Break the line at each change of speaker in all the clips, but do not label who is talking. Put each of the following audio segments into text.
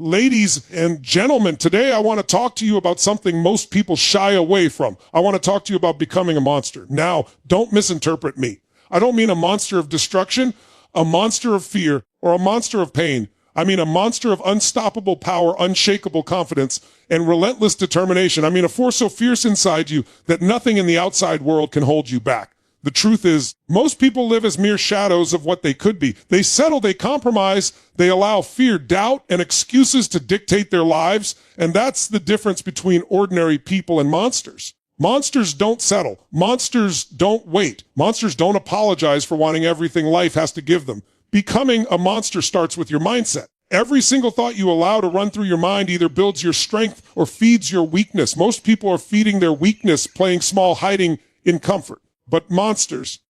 Ladies and gentlemen, today I want to talk to you about something most people shy away from. I want to talk to you about becoming a monster. Now, don't misinterpret me. I don't mean a monster of destruction, a monster of fear, or a monster of pain. I mean a monster of unstoppable power, unshakable confidence, and relentless determination. I mean a force so fierce inside you that nothing in the outside world can hold you back. The truth is, most people live as mere shadows of what they could be. They settle, they compromise, they allow fear, doubt, and excuses to dictate their lives, and that's the difference between ordinary people and monsters. Monsters don't settle. Monsters don't wait. Monsters don't apologize for wanting everything life has to give them. Becoming a monster starts with your mindset. Every single thought you allow to run through your mind either builds your strength or feeds your weakness. Most people are feeding their weakness, playing small, hiding in comfort. But monsters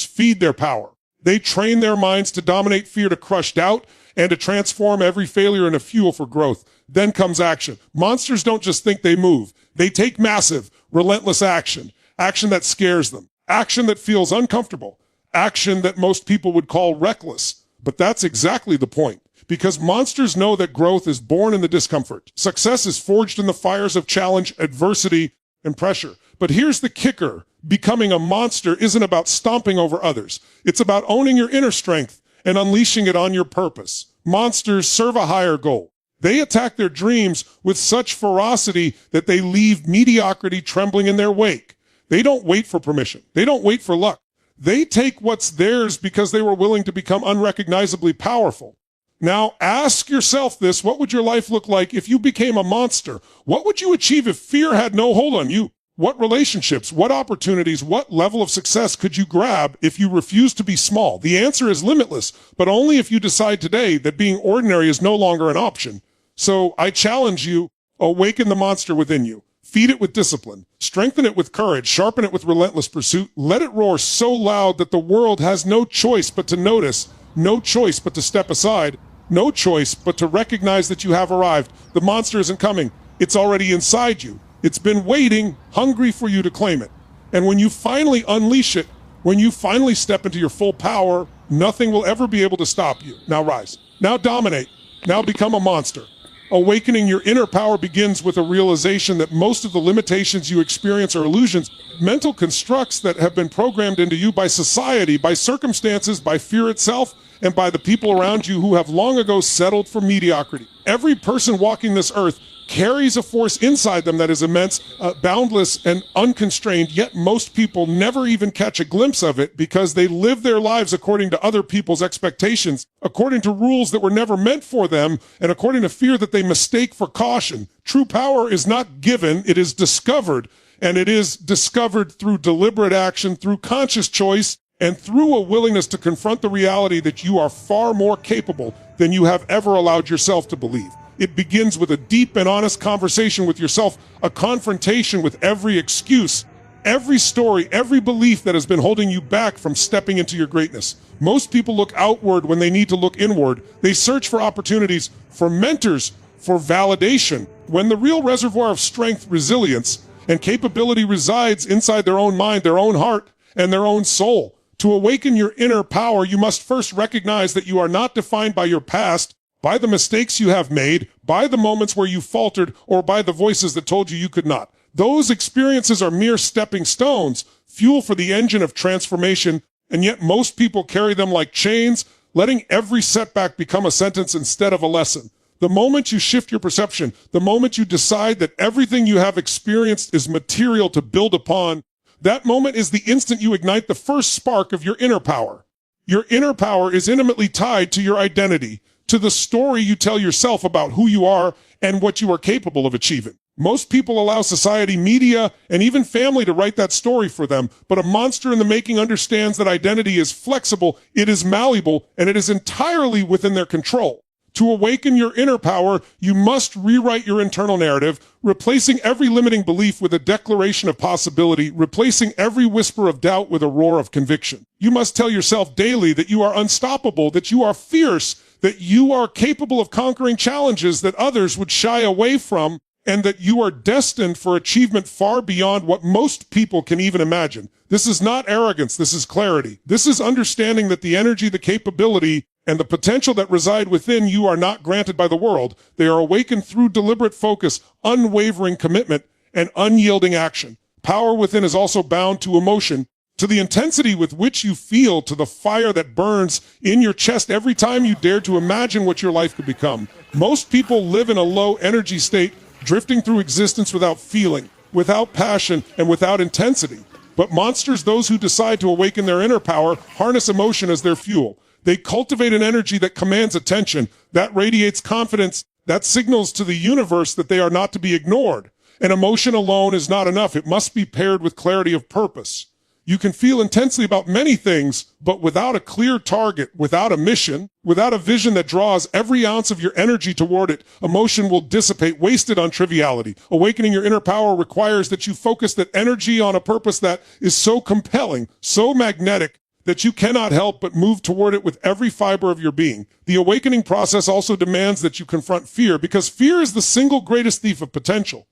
feed their power. They train their minds to dominate fear, to crush doubt, and to transform every failure into fuel for growth. Then comes action. Monsters don't just think, they move. They take massive, relentless action. Action that scares them. Action that feels uncomfortable. Action that most people would call reckless. But that's exactly the point. Because monsters know that growth is born in the discomfort. Success is forged in the fires of challenge, adversity, and pressure. But here's the kicker. Becoming a monster isn't about stomping over others. It's about owning your inner strength and unleashing it on your purpose. Monsters serve a higher goal. They attack their dreams with such ferocity that they leave mediocrity trembling in their wake. They don't wait for permission. They don't wait for luck. They take what's theirs because they were willing to become unrecognizably powerful. Now, ask yourself this. What would your life look like if you became a monster? What would you achieve if fear had no hold on you? What relationships, what opportunities, what level of success could you grab if you refuse to be small? The answer is limitless, but only if you decide today that being ordinary is no longer an option. So I challenge you, awaken the monster within you. Feed it with discipline. Strengthen it with courage. Sharpen it with relentless pursuit. Let it roar so loud that the world has no choice but to notice, no choice but to step aside, no choice but to recognize that you have arrived. The monster isn't coming. It's already inside you. It's been waiting, hungry for you to claim it. And when you finally unleash it, when you finally step into your full power, nothing will ever be able to stop you. Now rise. Now dominate. Now become a monster. Awakening your inner power begins with a realization that most of the limitations you experience are illusions, mental constructs that have been programmed into you by society, by circumstances, by fear itself, and by the people around you who have long ago settled for mediocrity. Every person walking this earth carries a force inside them that is immense, boundless, and unconstrained, yet most people never even catch a glimpse of it because they live their lives according to other people's expectations, according to rules that were never meant for them, and according to fear that they mistake for caution. True power is not given, it is discovered, and it is discovered through deliberate action, through conscious choice, and through a willingness to confront the reality that you are far more capable than you have ever allowed yourself to believe. It begins with a deep and honest conversation with yourself, a confrontation with every excuse, every story, every belief that has been holding you back from stepping into your greatness. Most people look outward when they need to look inward. They search for opportunities, for mentors, for validation, when the real reservoir of strength, resilience, and capability resides inside their own mind, their own heart, and their own soul. To awaken your inner power, you must first recognize that you are not defined by your past, by the mistakes you have made, by the moments where you faltered, or by the voices that told you you could not. Those experiences are mere stepping stones, fuel for the engine of transformation, and yet most people carry them like chains, letting every setback become a sentence instead of a lesson. The moment you shift your perception, the moment you decide that everything you have experienced is material to build upon, that moment is the instant you ignite the first spark of your inner power. Your inner power is intimately tied to your identity, to the story you tell yourself about who you are and what you are capable of achieving. Most people allow society, media, and even family to write that story for them, but a monster in the making understands that identity is flexible, it is malleable, and it is entirely within their control. To awaken your inner power, you must rewrite your internal narrative, replacing every limiting belief with a declaration of possibility, replacing every whisper of doubt with a roar of conviction. You must tell yourself daily that you are unstoppable, that you are fierce, that you are capable of conquering challenges that others would shy away from, and that you are destined for achievement far beyond what most people can even imagine. This is not arrogance, this is clarity. This is understanding that the energy, the capability, and the potential that reside within you are not granted by the world. They are awakened through deliberate focus, unwavering commitment, and unyielding action. Power within is also bound to emotion, to the intensity with which you feel, to the fire that burns in your chest every time you dare to imagine what your life could become. Most people live in a low energy state, drifting through existence without feeling, without passion, and without intensity. But monsters, those who decide to awaken their inner power, harness emotion as their fuel. They cultivate an energy that commands attention, that radiates confidence, that signals to the universe that they are not to be ignored. And emotion alone is not enough. It must be paired with clarity of purpose. You can feel intensely about many things, but without a clear target, without a mission, without a vision that draws every ounce of your energy toward it, emotion will dissipate, wasted on triviality. Awakening your inner power requires that you focus that energy on a purpose that is so compelling, so magnetic, that you cannot help but move toward it with every fiber of your being. The awakening process also demands that you confront fear, because fear is the single greatest thief of potential.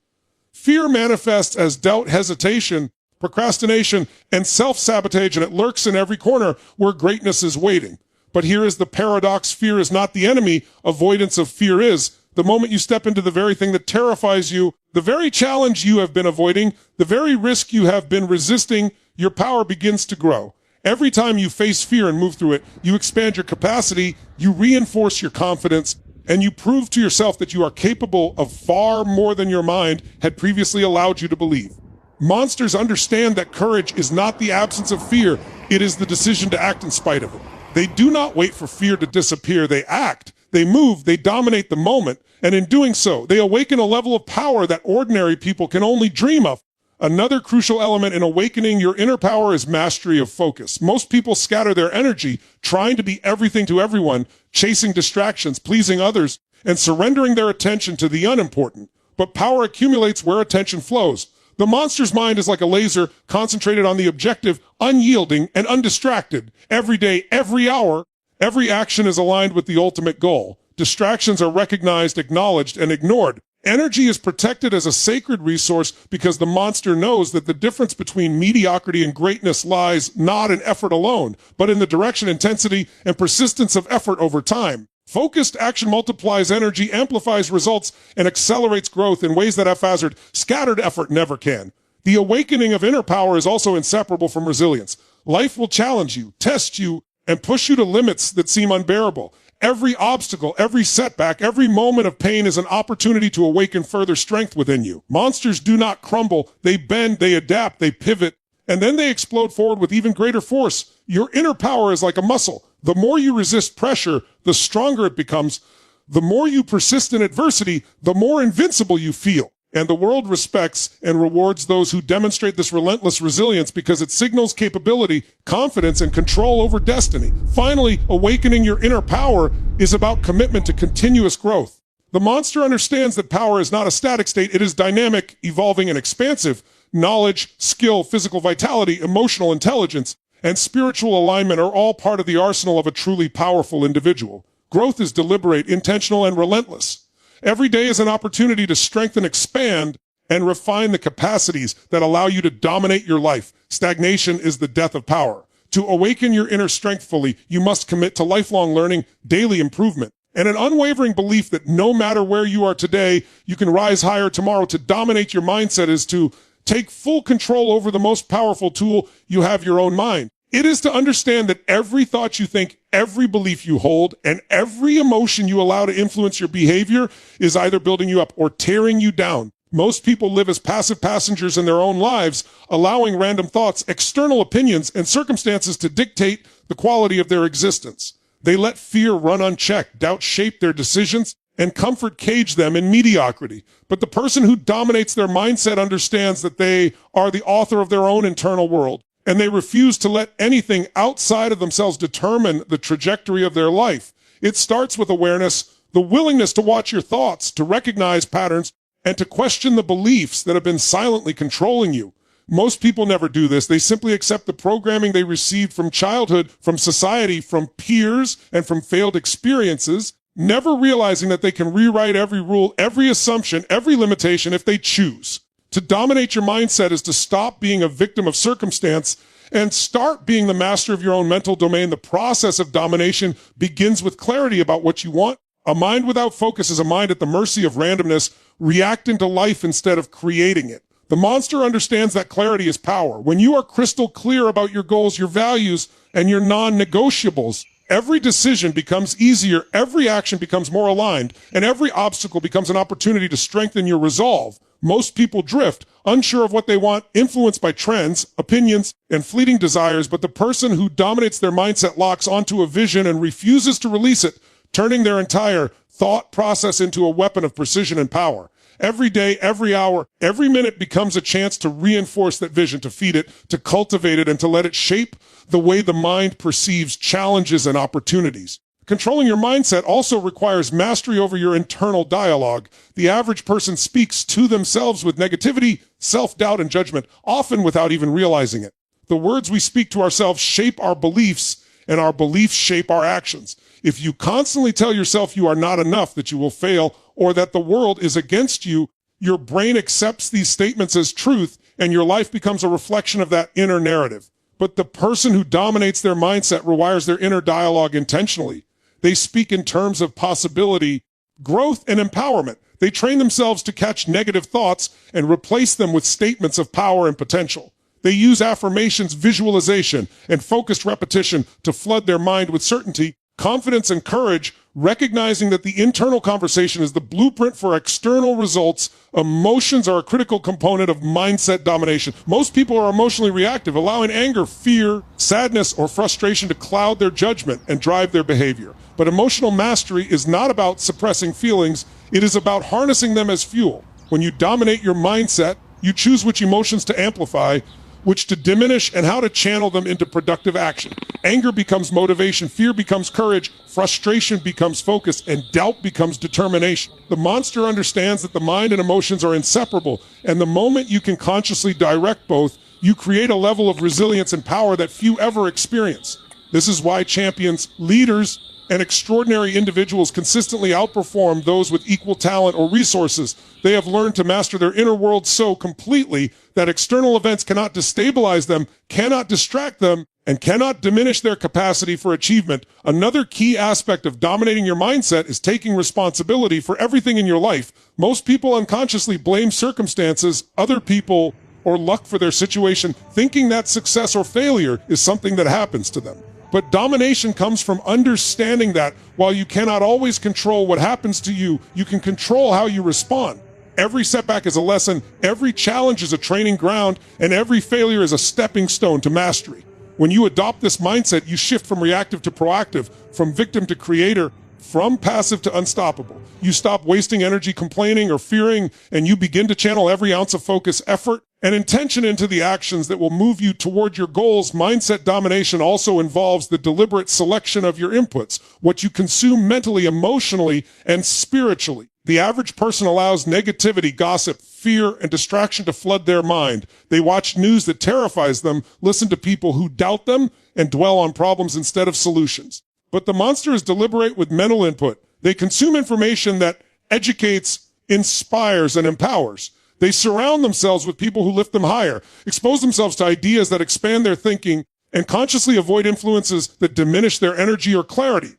Fear manifests as doubt, hesitation, procrastination, and self-sabotage, and it lurks in every corner where greatness is waiting. But here is the paradox. Fear is not the enemy. Avoidance of fear is. The moment you step into the very thing that terrifies you, the very challenge you have been avoiding, the very risk you have been resisting, your power begins to grow. Every time you face fear and move through it, you expand your capacity, you reinforce your confidence, and you prove to yourself that you are capable of far more than your mind had previously allowed you to believe. Monsters understand that courage is not the absence of fear, it is the decision to act in spite of it. They do not wait for fear to disappear, they act, they move, they dominate the moment, and in doing so, they awaken a level of power that ordinary people can only dream of. Another crucial element in awakening your inner power is mastery of focus. Most people scatter their energy trying to be everything to everyone, chasing distractions, pleasing others, and surrendering their attention to the unimportant. But power accumulates where attention flows. The monster's mind is like a laser, concentrated on the objective, unyielding, and undistracted. Every day, every hour, every action is aligned with the ultimate goal. Distractions are recognized, acknowledged, and ignored. Energy is protected as a sacred resource because the monster knows that the difference between mediocrity and greatness lies not in effort alone, but in the direction, intensity, and persistence of effort over time. Focused action multiplies energy, amplifies results, and accelerates growth in ways that haphazard, scattered effort never can. The awakening of inner power is also inseparable from resilience. Life will challenge you, test you, and push you to limits that seem unbearable. Every obstacle, every setback, every moment of pain is an opportunity to awaken further strength within you. Monsters do not crumble. They bend, they adapt, they pivot, and then they explode forward with even greater force. Your inner power is like a muscle. The more you resist pressure, the stronger it becomes. The more you persist in adversity, the more invincible you feel. And the world respects and rewards those who demonstrate this relentless resilience because it signals capability, confidence, and control over destiny. Finally, awakening your inner power is about commitment to continuous growth. The monster understands that power is not a static state. It is dynamic, evolving, and expansive. Knowledge, skill, physical vitality, emotional intelligence, and spiritual alignment are all part of the arsenal of a truly powerful individual. Growth is deliberate, intentional, and relentless. Every day is an opportunity to strengthen, expand, and refine the capacities that allow you to dominate your life. Stagnation is the death of power. To awaken your inner strength fully, you must commit to lifelong learning, daily improvement, and an unwavering belief that no matter where you are today, you can rise higher tomorrow. To dominate your mindset is to take full control over the most powerful tool you have, your own mind. It is to understand that every thought you think, every belief you hold, and every emotion you allow to influence your behavior is either building you up or tearing you down. Most people live as passive passengers in their own lives, allowing random thoughts, external opinions, and circumstances to dictate the quality of their existence. They let fear run unchecked, doubt shape their decisions, and comfort cage them in mediocrity. But the person who dominates their mindset understands that they are the author of their own internal world, and they refuse to let anything outside of themselves determine the trajectory of their life. It starts with awareness, the willingness to watch your thoughts, to recognize patterns, and to question the beliefs that have been silently controlling you. Most people never do this. They simply accept the programming they received from childhood, from society, from peers, and from failed experiences, never realizing that they can rewrite every rule, every assumption, every limitation if they choose. To dominate your mindset is to stop being a victim of circumstance and start being the master of your own mental domain. The process of domination begins with clarity about what you want. A mind without focus is a mind at the mercy of randomness, reacting to life instead of creating it. The monster understands that clarity is power. When you are crystal clear about your goals, your values, and your non-negotiables, every decision becomes easier, every action becomes more aligned, and every obstacle becomes an opportunity to strengthen your resolve. Most people drift, unsure of what they want, influenced by trends, opinions, and fleeting desires, but the person who dominates their mindset locks onto a vision and refuses to release it, turning their entire thought process into a weapon of precision and power. Every day, every hour, every minute becomes a chance to reinforce that vision, to feed it, to cultivate it, and to let it shape the way the mind perceives challenges and opportunities. Controlling your mindset also requires mastery over your internal dialogue. The average person speaks to themselves with negativity, self-doubt, and judgment, often without even realizing it. The words we speak to ourselves shape our beliefs, and our beliefs shape our actions. If you constantly tell yourself you are not enough, that you will fail, or that the world is against you, your brain accepts these statements as truth, and your life becomes a reflection of that inner narrative. But the person who dominates their mindset rewires their inner dialogue intentionally. They speak in terms of possibility, growth, and empowerment. They train themselves to catch negative thoughts and replace them with statements of power and potential. They use affirmations, visualization, and focused repetition to flood their mind with certainty, confidence, and courage, recognizing that the internal conversation is the blueprint for external results. Emotions are a critical component of mindset domination. Most people are emotionally reactive, allowing anger, fear, sadness, or frustration to cloud their judgment and drive their behavior. But emotional mastery is not about suppressing feelings. It is about harnessing them as fuel. When you dominate your mindset, you choose which emotions to amplify, which to diminish, and how to channel them into productive action. Anger becomes motivation, fear becomes courage, frustration becomes focus, and doubt becomes determination. The monster understands that the mind and emotions are inseparable, and the moment you can consciously direct both, you create a level of resilience and power that few ever experience. This is why champions, leaders, and extraordinary individuals consistently outperform those with equal talent or resources. They have learned to master their inner world so completely that external events cannot destabilize them, cannot distract them, and cannot diminish their capacity for achievement. Another key aspect of dominating your mindset is taking responsibility for everything in your life. Most people unconsciously blame circumstances, other people, or luck for their situation, thinking that success or failure is something that happens to them. But domination comes from understanding that while you cannot always control what happens to you, you can control how you respond. Every setback is a lesson, every challenge is a training ground, and every failure is a stepping stone to mastery. When you adopt this mindset, you shift from reactive to proactive, from victim to creator, from passive to unstoppable. You stop wasting energy complaining or fearing, and you begin to channel every ounce of focus, effort, and intention into the actions that will move you toward your goals. Mindset domination also involves the deliberate selection of your inputs, what you consume mentally, emotionally, and spiritually. The average person allows negativity, gossip, fear, and distraction to flood their mind. They watch news that terrifies them, listen to people who doubt them, and dwell on problems instead of solutions. But the monster is deliberate with mental input. They consume information that educates, inspires, and empowers. They surround themselves with people who lift them higher, expose themselves to ideas that expand their thinking, and consciously avoid influences that diminish their energy or clarity.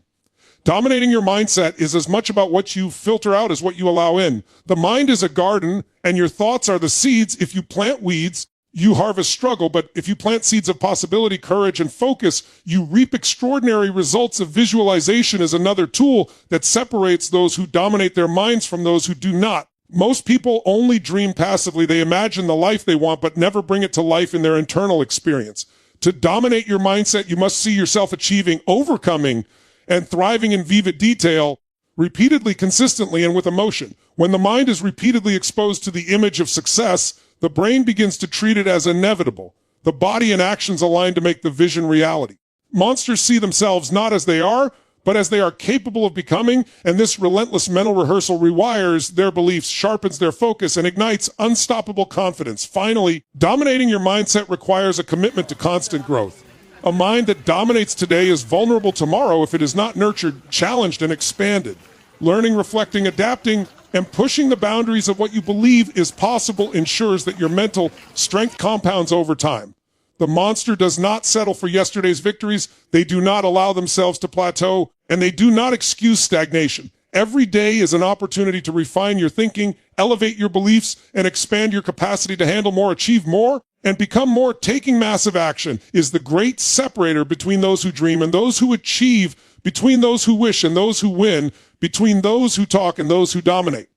Dominating your mindset is as much about what you filter out as what you allow in. The mind is a garden, and your thoughts are the seeds. If you plant weeds, you harvest struggle, but if you plant seeds of possibility, courage, and focus, you reap extraordinary results. Of visualization is another tool that separates those who dominate their minds from those who do not. Most people only dream passively. They imagine the life they want, but never bring it to life in their internal experience. To dominate your mindset, you must see yourself achieving, overcoming, and thriving in vivid detail, repeatedly, consistently, and with emotion. When the mind is repeatedly exposed to the image of success, the brain begins to treat it as inevitable. The body and actions align to make the vision reality. Monsters see themselves not as they are, but as they are capable of becoming, and this relentless mental rehearsal rewires their beliefs, sharpens their focus, and ignites unstoppable confidence. Finally, dominating your mindset requires a commitment to constant growth. A mind that dominates today is vulnerable tomorrow if it is not nurtured, challenged, and expanded. Learning, reflecting, adapting, And pushing the boundaries of what you believe is possible ensures that your mental strength compounds over time. The monster does not settle for yesterday's victories. They do not allow themselves to plateau, and they do not excuse stagnation. Every day is an opportunity to refine your thinking, elevate your beliefs, and expand your capacity to handle more, achieve more, and become more. Taking massive action is the great separator between those who dream and those who achieve, between those who wish and those who win, between those who talk and those who dominate.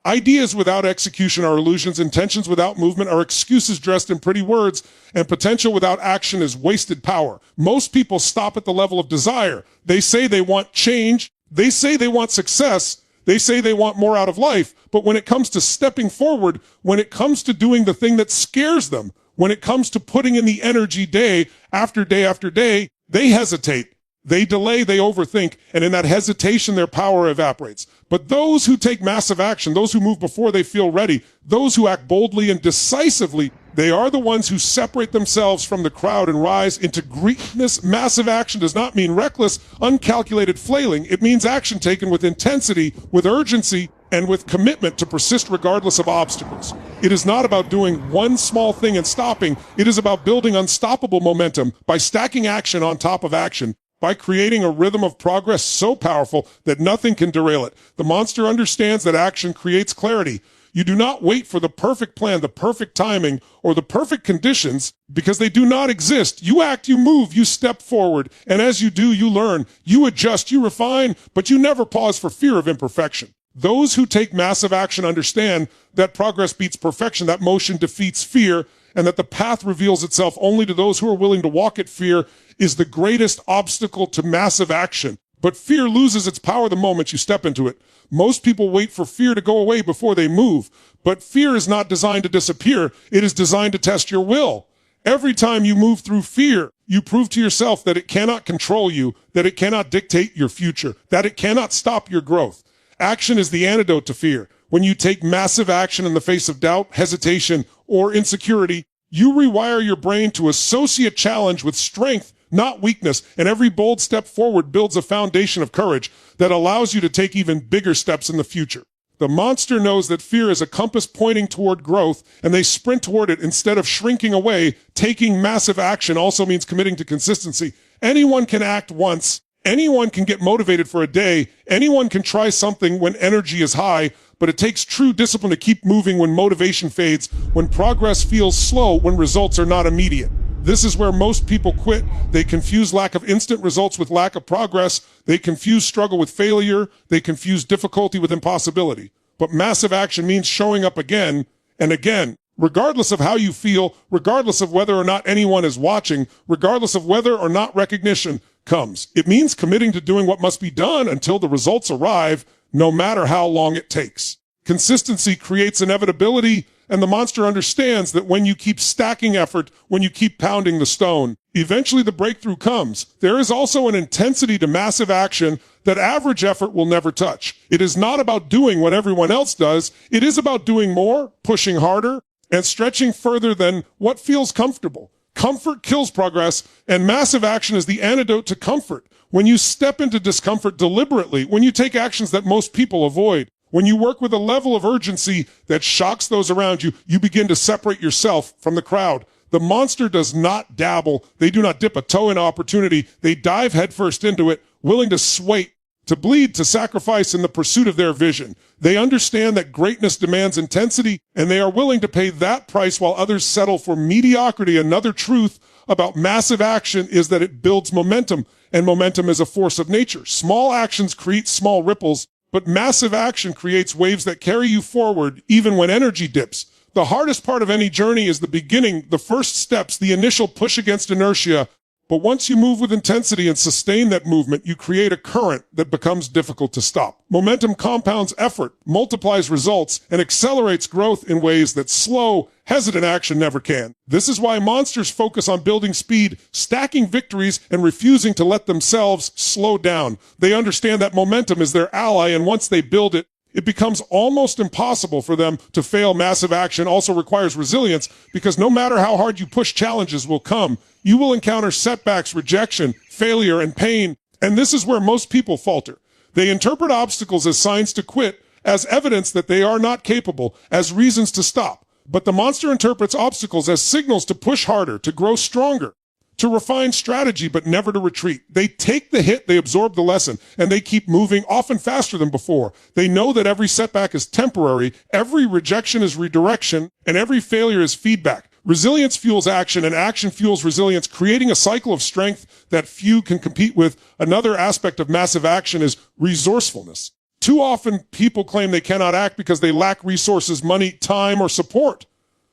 Ideas without execution are illusions. Intentions without movement are excuses dressed in pretty words. And potential without action is wasted power. Most people stop at the level of desire. They say they want change. They say they want success. They say they want more out of life. But when it comes to stepping forward, when it comes to doing the thing that scares them, when it comes to putting in the energy day after day after day, they hesitate. They delay, they overthink, and in that hesitation, their power evaporates. But those who take massive action, those who move before they feel ready, those who act boldly and decisively, they are the ones who separate themselves from the crowd and rise into greatness. Massive action does not mean reckless, uncalculated flailing. It means action taken with intensity, with urgency, and with commitment to persist regardless of obstacles. It is not about doing one small thing and stopping. It is about building unstoppable momentum by stacking action on top of action, by creating a rhythm of progress so powerful that nothing can derail it. The monster understands that action creates clarity. You do not wait for the perfect plan, the perfect timing, or the perfect conditions, because they do not exist. You act, you move, you step forward, and as you do, you learn, you adjust, you refine, but you never pause for fear of imperfection. Those who take massive action understand that progress beats perfection, that motion defeats fear, and that the path reveals itself only to those who are willing to walk it. Fear is the greatest obstacle to massive action. But fear loses its power the moment you step into it. Most people wait for fear to go away before they move. But fear is not designed to disappear. It is designed to test your will. Every time you move through fear, you prove to yourself that it cannot control you, that it cannot dictate your future, that it cannot stop your growth. Action is the antidote to fear. When you take massive action in the face of doubt, hesitation, or insecurity, you rewire your brain to associate challenge with strength, not weakness, and every bold step forward builds a foundation of courage that allows you to take even bigger steps in the future. The monster knows that fear is a compass pointing toward growth, and they sprint toward it instead of shrinking away. Taking massive action also means committing to consistency. Anyone can act once. Anyone can get motivated for a day. Anyone can try something when energy is high, but it takes true discipline to keep moving when motivation fades, when progress feels slow, when results are not immediate. This is where most people quit. They confuse lack of instant results with lack of progress. They confuse struggle with failure. They confuse difficulty with impossibility. But massive action means showing up again and again, regardless of how you feel, regardless of whether or not anyone is watching, regardless of whether or not recognition comes. It means committing to doing what must be done until the results arrive, no matter how long it takes. Consistency creates inevitability, and the monster understands that when you keep stacking effort, when you keep pounding the stone, eventually the breakthrough comes. There is also an intensity to massive action that average effort will never touch. It is not about doing what everyone else does. It is about doing more, pushing harder, and stretching further than what feels comfortable. Comfort kills progress, and massive action is the antidote to comfort. When you step into discomfort deliberately, when you take actions that most people avoid, when you work with a level of urgency that shocks those around you, you begin to separate yourself from the crowd. The monster does not dabble. They do not dip a toe in opportunity. They dive headfirst into it, willing to sway, to bleed, to sacrifice in the pursuit of their vision. They understand that greatness demands intensity, and they are willing to pay that price while others settle for mediocrity. Another truth about massive action is that it builds momentum, and momentum is a force of nature. Small actions create small ripples, but massive action creates waves that carry you forward even when energy dips. The hardest part of any journey is the beginning, the first steps, the initial push against inertia. But once you move with intensity and sustain that movement, you create a current that becomes difficult to stop. Momentum compounds effort, multiplies results, and accelerates growth in ways that slow, hesitant action never can. This is why monsters focus on building speed, stacking victories, and refusing to let themselves slow down. They understand that momentum is their ally, and once they build it, it becomes almost impossible for them to fail. Massive action also requires resilience, because no matter how hard you push, challenges will come. You will encounter setbacks, rejection, failure, and pain. And this is where most people falter. They interpret obstacles as signs to quit, as evidence that they are not capable, as reasons to stop. But the monster interprets obstacles as signals to push harder, to grow stronger, to refine strategy, but never to retreat. They take the hit, they absorb the lesson, and they keep moving, often faster than before. They know that every setback is temporary, every rejection is redirection, and every failure is feedback. Resilience fuels action, and action fuels resilience, creating a cycle of strength that few can compete with. Another aspect of massive action is resourcefulness. Too often, people claim they cannot act because they lack resources, money, time, or support.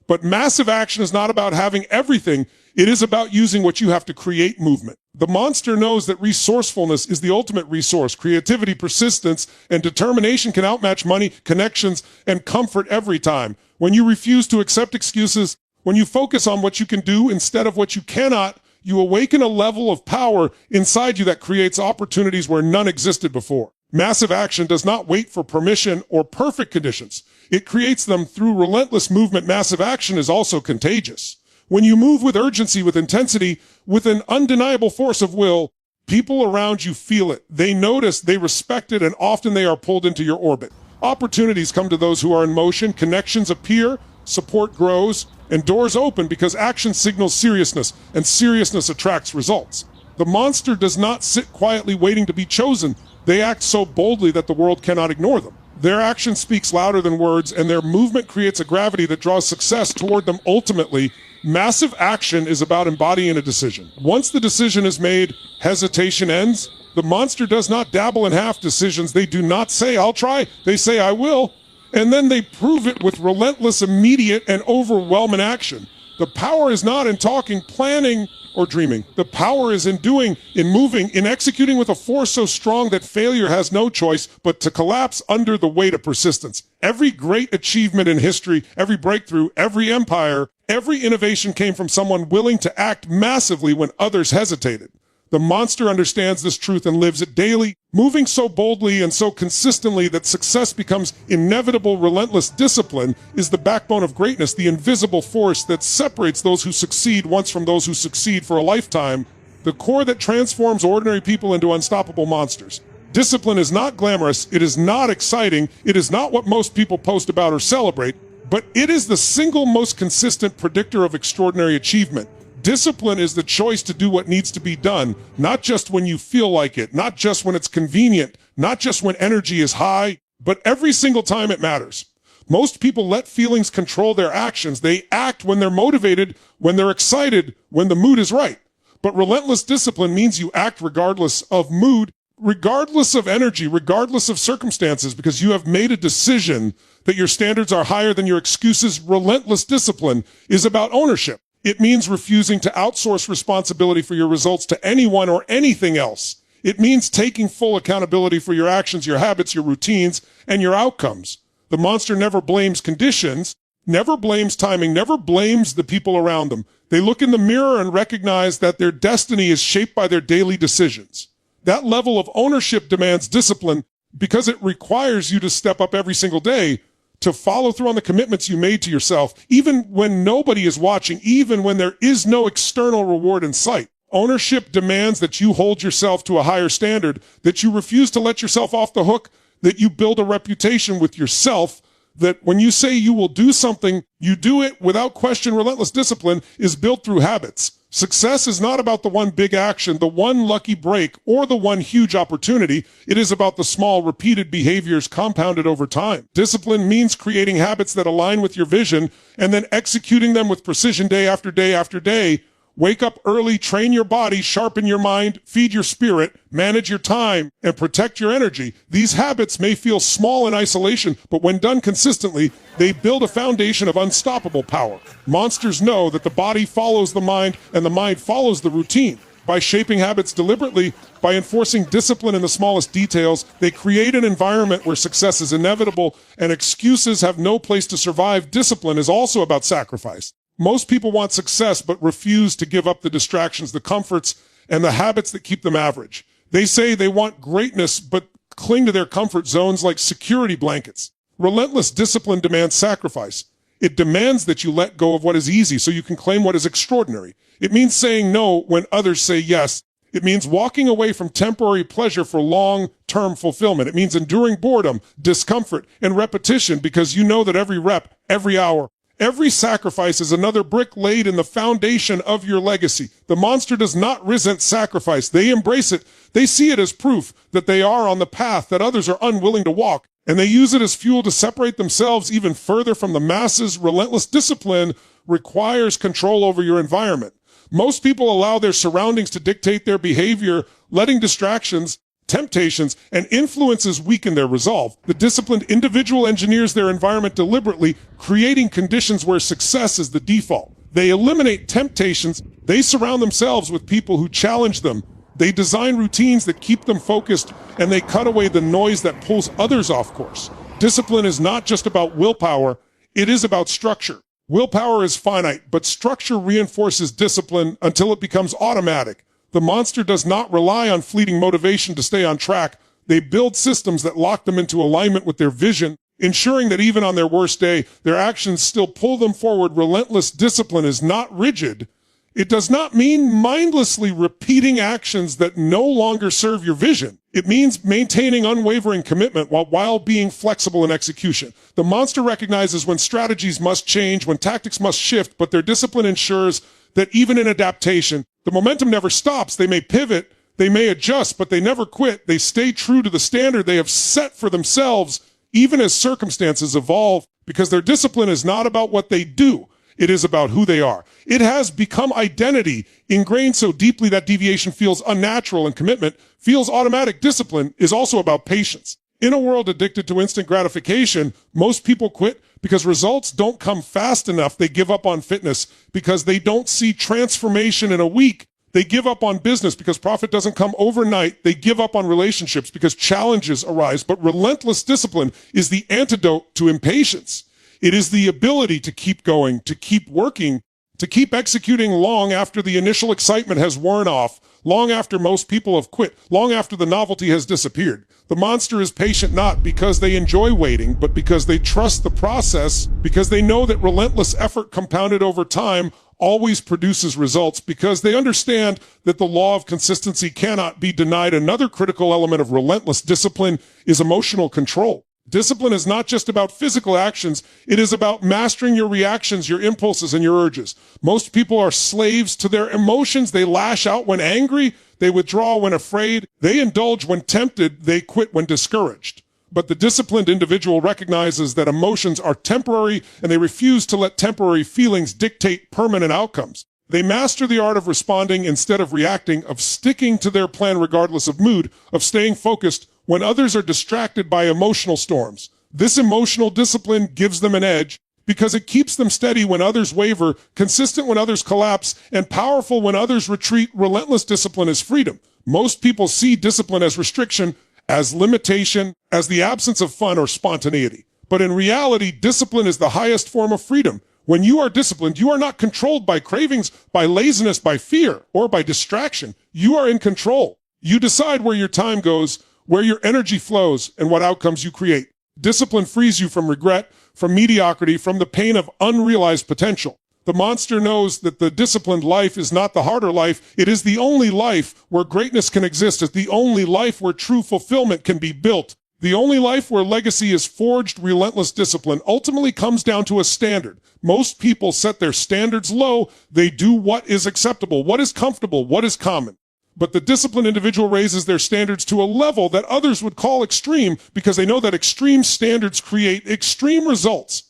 But massive action is not about having everything. It is about using what you have to create movement. The monster knows that resourcefulness is the ultimate resource. Creativity, persistence, and determination can outmatch money, connections, and comfort every time. When you refuse to accept excuses, when you focus on what you can do instead of what you cannot, you awaken a level of power inside you that creates opportunities where none existed before. Massive action does not wait for permission or perfect conditions. It creates them through relentless movement. Massive action is also contagious. When you move with urgency, with intensity, with an undeniable force of will, people around you feel it. They notice, they respect it, and often they are pulled into your orbit. Opportunities come to those who are in motion, connections appear, support grows, and doors open because action signals seriousness, and seriousness attracts results. The monster does not sit quietly waiting to be chosen. They act so boldly that the world cannot ignore them. Their action speaks louder than words, and their movement creates a gravity that draws success toward them. Ultimately, massive action is about embodying a decision. Once the decision is made, hesitation ends. The monster does not dabble in half decisions. They do not say, "I'll try." They say, "I will." And then they prove it with relentless, immediate, and overwhelming action. The power is not in talking, planning, or dreaming. The power is in doing, in moving, in executing with a force so strong that failure has no choice but to collapse under the weight of persistence. Every great achievement in history, every breakthrough, every empire, every innovation came from someone willing to act massively when others hesitated. The monster understands this truth and lives it daily, moving so boldly and so consistently that success becomes inevitable. Relentless discipline is the backbone of greatness, the invisible force that separates those who succeed once from those who succeed for a lifetime, the core that transforms ordinary people into unstoppable monsters. Discipline is not glamorous, it is not exciting, it is not what most people post about or celebrate, but it is the single most consistent predictor of extraordinary achievement. Discipline is the choice to do what needs to be done, not just when you feel like it, not just when it's convenient, not just when energy is high, but every single time it matters. Most people let feelings control their actions. They act when they're motivated, when they're excited, when the mood is right. But relentless discipline means you act regardless of mood, regardless of energy, regardless of circumstances, because you have made a decision that your standards are higher than your excuses. Relentless discipline is about ownership. It means refusing to outsource responsibility for your results to anyone or anything else. It means taking full accountability for your actions, your habits, your routines, and your outcomes. The monster never blames conditions, never blames timing, never blames the people around them. They look in the mirror and recognize that their destiny is shaped by their daily decisions. That level of ownership demands discipline because it requires you to step up every single day, to follow through on the commitments you made to yourself, even when nobody is watching, even when there is no external reward in sight. Ownership demands that you hold yourself to a higher standard, that you refuse to let yourself off the hook, that you build a reputation with yourself, that when you say you will do something, you do it without question. Relentless discipline is built through habits. Success is not about the one big action, the one lucky break, or the one huge opportunity. It is about the small, repeated behaviors compounded over time. Discipline means creating habits that align with your vision and then executing them with precision day after day after day. Wake up early, train your body, sharpen your mind, feed your spirit, manage your time, and protect your energy. These habits may feel small in isolation, but when done consistently, they build a foundation of unstoppable power. Monsters know that the body follows the mind and the mind follows the routine. By shaping habits deliberately, by enforcing discipline in the smallest details, they create an environment where success is inevitable and excuses have no place to survive. Discipline is also about sacrifice. Most people want success but refuse to give up the distractions, the comforts, and the habits that keep them average. They say they want greatness but cling to their comfort zones like security blankets. Relentless discipline demands sacrifice. It demands that you let go of what is easy so you can claim what is extraordinary. It means saying no when others say yes, It means walking away from temporary pleasure for long-term fulfillment. It means enduring boredom, discomfort, and repetition because you know that every rep, every hour, every sacrifice is another brick laid in the foundation of your legacy. The monster does not resent sacrifice. They embrace it. They see it as proof that they are on the path that others are unwilling to walk, and they use it as fuel to separate themselves even further from the masses. Relentless discipline requires control over your environment. Most people allow their surroundings to dictate their behavior, letting distractions, temptations, and influences weaken their resolve. The disciplined individual engineers their environment deliberately, creating conditions where success is the default. They eliminate temptations. They surround themselves with people who challenge them. They design routines that keep them focused, and they cut away the noise that pulls others off course. Discipline is not just about willpower. It is about structure. Willpower is finite, but structure reinforces discipline until it becomes automatic. The monster does not rely on fleeting motivation to stay on track. They build systems that lock them into alignment with their vision, ensuring that even on their worst day, their actions still pull them forward. Relentless discipline is not rigid. It does not mean mindlessly repeating actions that no longer serve your vision. It means maintaining unwavering commitment while being flexible in execution. The monster recognizes when strategies must change, when tactics must shift, but their discipline ensures that even in adaptation, the momentum never stops. They may pivot, they may adjust, but they never quit. They stay true to the standard they have set for themselves, even as circumstances evolve, because their discipline is not about what they do. It is about who they are. It has become identity, ingrained so deeply that deviation feels unnatural and commitment feels automatic. Discipline is also about patience. In a world addicted to instant gratification, most people quit because results don't come fast enough. They give up on fitness because they don't see transformation in a week. They give up on business because profit doesn't come overnight. They give up on relationships because challenges arise. But relentless discipline is the antidote to impatience. It is the ability to keep going, to keep working, to keep executing long after the initial excitement has worn off, long after most people have quit, long after the novelty has disappeared. The monster is patient not because they enjoy waiting, but because they trust the process, because they know that relentless effort compounded over time always produces results, because they understand that the law of consistency cannot be denied. Another critical element of relentless discipline is emotional control. Discipline is not just about physical actions. It is about mastering your reactions, your impulses, and your urges. Most people are slaves to their emotions. They lash out when angry. They withdraw when afraid. They indulge when tempted. They quit when discouraged. But the disciplined individual recognizes that emotions are temporary, and they refuse to let temporary feelings dictate permanent outcomes. They master the art of responding instead of reacting, of sticking to their plan regardless of mood, of staying focused when others are distracted by emotional storms. This emotional discipline gives them an edge because it keeps them steady when others waver, consistent when others collapse, and powerful when others retreat. Relentless discipline is freedom. Most people see discipline as restriction, as limitation, as the absence of fun or spontaneity. But in reality, discipline is the highest form of freedom. When you are disciplined, you are not controlled by cravings, by laziness, by fear, or by distraction. You are in control. You decide where your time goes, where your energy flows, and what outcomes you create. Discipline frees you from regret, from mediocrity, from the pain of unrealized potential. The monster knows that the disciplined life is not the harder life. It is the only life where greatness can exist. It's the only life where true fulfillment can be built. The only life where legacy is forged. Relentless discipline ultimately comes down to a standard. Most people set their standards low. They do what is acceptable, what is comfortable, what is common. But the disciplined individual raises their standards to a level that others would call extreme because they know that extreme standards create extreme results.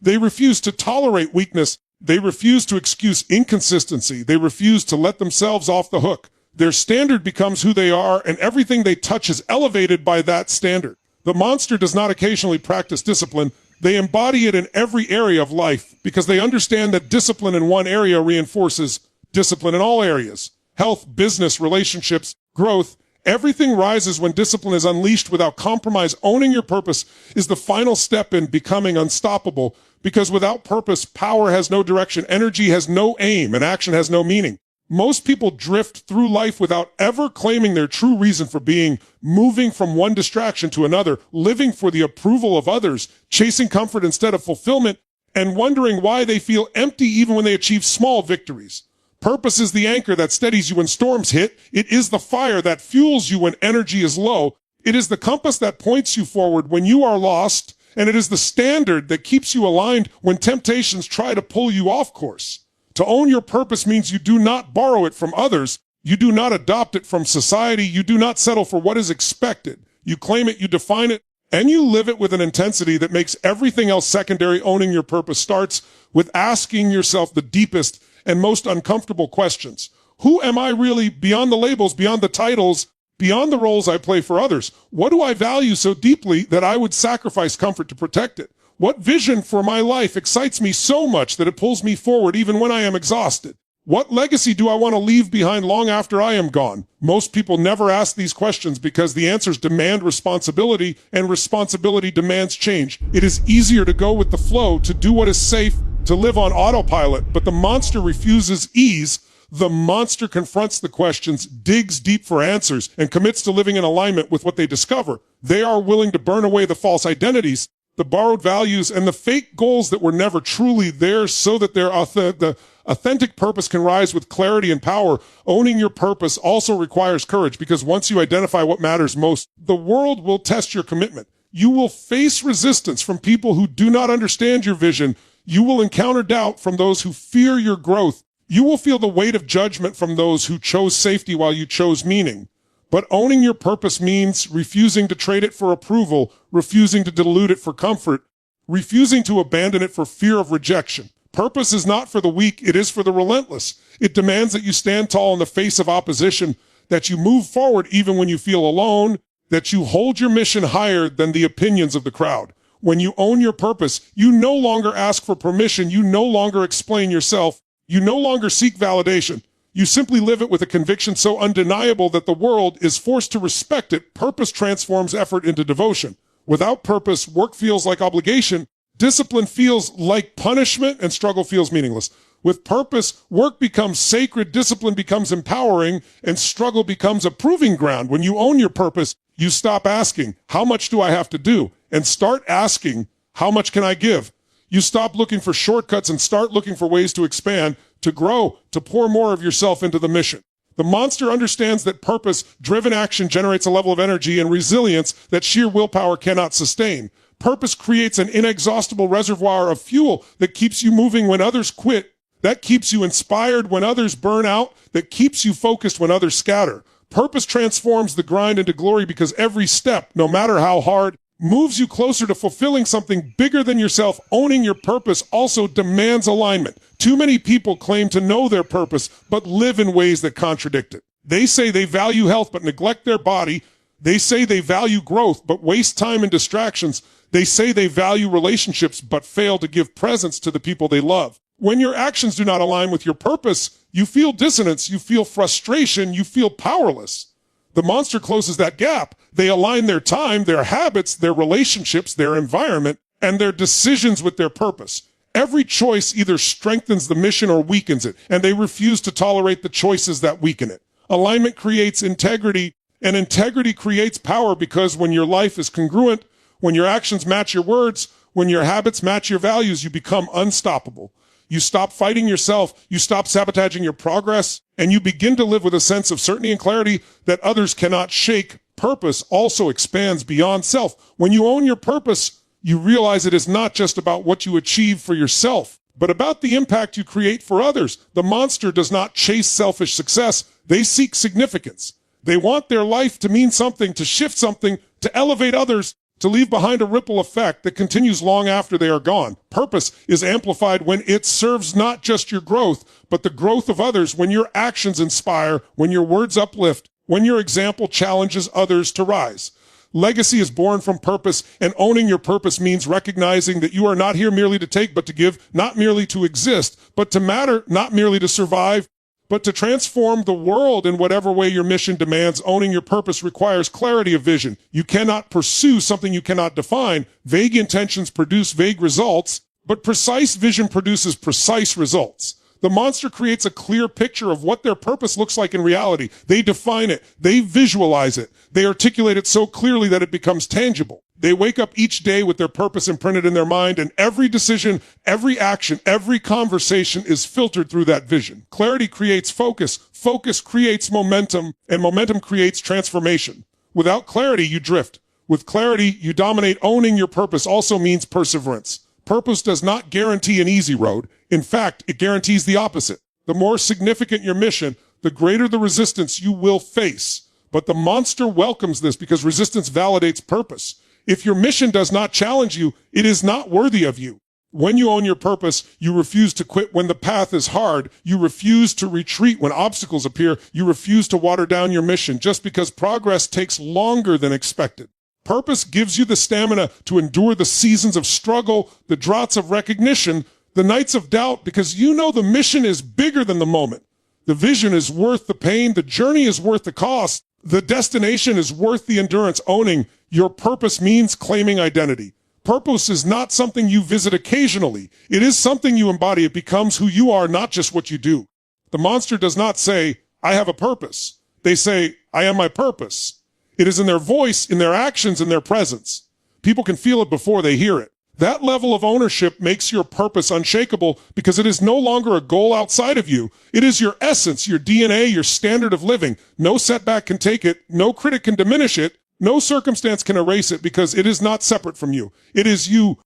They refuse to tolerate weakness. They refuse to excuse inconsistency. They refuse to let themselves off the hook. Their standard becomes who they are, and everything they touch is elevated by that standard. The monster does not occasionally practice discipline. They embody it in every area of life because they understand that discipline in one area reinforces discipline in all areas. Health, business, relationships, growth, everything rises when discipline is unleashed without compromise. Owning your purpose is the final step in becoming unstoppable, because without purpose, power has no direction, energy has no aim, and action has no meaning. Most people drift through life without ever claiming their true reason for being, moving from one distraction to another, living for the approval of others, chasing comfort instead of fulfillment, and wondering why they feel empty even when they achieve small victories. Purpose is the anchor that steadies you when storms hit. It is the fire that fuels you when energy is low. It is the compass that points you forward when you are lost. And it is the standard that keeps you aligned when temptations try to pull you off course. To own your purpose means you do not borrow it from others. You do not adopt it from society. You do not settle for what is expected. You claim it, you define it, and you live it with an intensity that makes everything else secondary. Owning your purpose starts with asking yourself the deepest and most uncomfortable questions. Who am I really, beyond the labels, beyond the titles, beyond the roles I play for others? What do I value so deeply that I would sacrifice comfort to protect it? What vision for my life excites me so much that it pulls me forward even when I am exhausted? What legacy do I want to leave behind long after I am gone? Most people never ask these questions because the answers demand responsibility, and responsibility demands change. It is easier to go with the flow, to do what is safe, to live on autopilot, but the monster refuses ease. The monster confronts the questions, digs deep for answers, and commits to living in alignment with what they discover. They are willing to burn away the false identities, the borrowed values, and the fake goals that were never truly theirs, so that the authentic purpose can rise with clarity and power. Owning your purpose also requires courage, because once you identify what matters most, the world will test your commitment. You will face resistance from people who do not understand your vision. You will encounter doubt from those who fear your growth. You will feel the weight of judgment from those who chose safety while you chose meaning. But owning your purpose means refusing to trade it for approval, refusing to dilute it for comfort, refusing to abandon it for fear of rejection. Purpose is not for the weak, it is for the relentless. It demands that you stand tall in the face of opposition, that you move forward even when you feel alone, that you hold your mission higher than the opinions of the crowd. When you own your purpose, you no longer ask for permission, you no longer explain yourself, you no longer seek validation. You simply live it with a conviction so undeniable that the world is forced to respect it. Purpose transforms effort into devotion. Without purpose, work feels like obligation, discipline feels like punishment, and struggle feels meaningless. With purpose, work becomes sacred, discipline becomes empowering, and struggle becomes a proving ground. When you own your purpose, you stop asking, how much do I have to do? And start asking, how much can I give? You stop looking for shortcuts and start looking for ways to expand, to grow, to pour more of yourself into the mission. The monster understands that purpose-driven action generates a level of energy and resilience that sheer willpower cannot sustain. Purpose creates an inexhaustible reservoir of fuel that keeps you moving when others quit, that keeps you inspired when others burn out, that keeps you focused when others scatter. Purpose transforms the grind into glory because every step, no matter how hard, moves you closer to fulfilling something bigger than yourself. Owning your purpose also demands alignment. Too many people claim to know their purpose, but live in ways that contradict it. They say they value health, but neglect their body. They say they value growth, but waste time in distractions. They say they value relationships, but fail to give presence to the people they love. When your actions do not align with your purpose, you feel dissonance, you feel frustration, you feel powerless. The monster closes that gap. They align their time, their habits, their relationships, their environment, and their decisions with their purpose. Every choice either strengthens the mission or weakens it, and they refuse to tolerate the choices that weaken it. Alignment creates integrity, and integrity creates power, because when your life is congruent, when your actions match your words, when your habits match your values, you become unstoppable. You stop fighting yourself, you stop sabotaging your progress, and you begin to live with a sense of certainty and clarity that others cannot shake. Purpose also expands beyond self. When you own your purpose, you realize it is not just about what you achieve for yourself, but about the impact you create for others. The monster does not chase selfish success. They seek significance. They want their life to mean something, to shift something, to elevate others, to leave behind a ripple effect that continues long after they are gone. Purpose is amplified when it serves not just your growth, but the growth of others, when your actions inspire, when your words uplift, when your example challenges others to rise. Legacy is born from purpose, and owning your purpose means recognizing that you are not here merely to take, but to give, not merely to exist, but to matter, not merely to survive, but to transform the world in whatever way your mission demands. Owning your purpose requires clarity of vision. You cannot pursue something you cannot define. Vague intentions produce vague results, but precise vision produces precise results. The monster creates a clear picture of what their purpose looks like in reality. They define it. They visualize it. They articulate it so clearly that it becomes tangible. They wake up each day with their purpose imprinted in their mind, and every decision, every action, every conversation is filtered through that vision. Clarity creates focus. Focus creates momentum, and momentum creates transformation. Without clarity, you drift. With clarity, you dominate. Owning your purpose also means perseverance. Purpose does not guarantee an easy road. In fact, it guarantees the opposite. The more significant your mission, the greater the resistance you will face. But the monster welcomes this because resistance validates purpose. If your mission does not challenge you, it is not worthy of you. When you own your purpose, you refuse to quit when the path is hard. You refuse to retreat when obstacles appear. You refuse to water down your mission just because progress takes longer than expected. Purpose gives you the stamina to endure the seasons of struggle, the droughts of recognition, the nights of doubt, because you know the mission is bigger than the moment. The vision is worth the pain. The journey is worth the cost. The destination is worth the endurance. Owning your purpose means claiming identity. Purpose is not something you visit occasionally. It is something you embody. It becomes who you are, not just what you do. The monster does not say, I have a purpose. They say, I am my purpose. It is in their voice, in their actions, in their presence. People can feel it before they hear it. That level of ownership makes your purpose unshakable because it is no longer a goal outside of you. It is your essence, your DNA, your standard of living. No setback can take it. No critic can diminish it. No circumstance can erase it because it is not separate from you. It is you